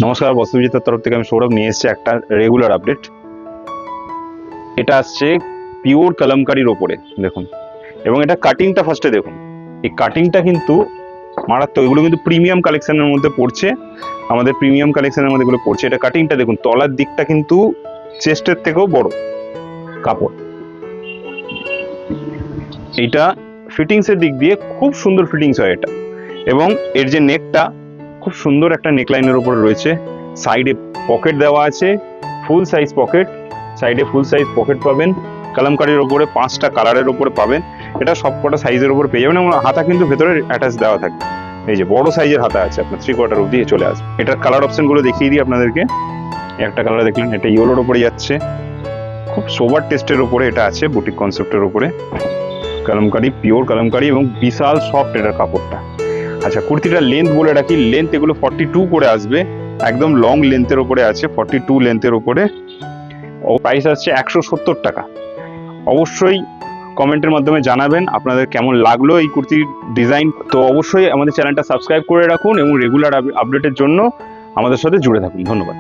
নমস্কার, বস্ত্রবিজেতার তরফ থেকে আমি সৌরভ নিয়ে এসেছি একটা রেগুলার আপডেট। এটা আসছে পিওর কলমকারীর ওপরে, দেখুন। এবং এটা কাটিংটা ফার্স্টে দেখুন, এই কাটিংটা কিন্তু মারাত্মক। এগুলো কিন্তু প্রিমিয়াম কালেকশনের মধ্যে পড়ছে, আমাদের প্রিমিয়াম কালেকশনের মধ্যে এগুলো পড়ছে। এটা কাটিংটা দেখুন, তলার দিকটা কিন্তু চেস্টের থেকেও বড় কাপড়। এইটা ফিটিংসের দিক দিয়ে খুব সুন্দর ফিটিংস হয় এটা। এবং এর যে নেকটা খুব সুন্দর একটা নেকলাইনের উপরে রয়েছে, সাইডে পকেট দেওয়া আছে, ফুল সাইজ পকেট, সাইডে ফুল সাইজ পকেট পাবেন। কালামকারীর ওপরে 5টা কালারের ওপরে পাবেন, এটা সবকটা সাইজের উপর পেয়ে যাবেন। এবং হাতা কিন্তু ভেতরে অ্যাটাচ দেওয়া থাকবে, এই যে বড় সাইজের হাতা আছে, আপনার 3/4 অবধি চলে আসবে। এটার কালার অপশনগুলো দেখিয়ে দিই আপনাদেরকে। একটা কালার দেখলেন, এটা ইয়েলোর ওপরে যাচ্ছে, খুব সোবার টেস্টের ওপরে এটা আছে, বুটিক কনসেপ্টের ওপরে কালামকারী, পিওর কালামকারী এবং বিশাল সফট এটার কাপড়টা। আচ্ছা, কুর্তিটার লেন্থ বলে রাখি, লেন্থ এগুলো 42 করে আসবে, একদম লং লেন্থের ওপরে আছে, 42 লেন্থের ওপরে। ও প্রাইস আসছে 170 টাকা। অবশ্যই কমেন্টের মাধ্যমে জানাবেন আপনাদের কেমন লাগলো এই কুর্তির ডিজাইন। তো অবশ্যই আমাদের চ্যানেলটা সাবস্ক্রাইব করে রাখুন এবং রেগুলার আপডেটের জন্য আমাদের সাথে জুড়ে থাকুন। ধন্যবাদ।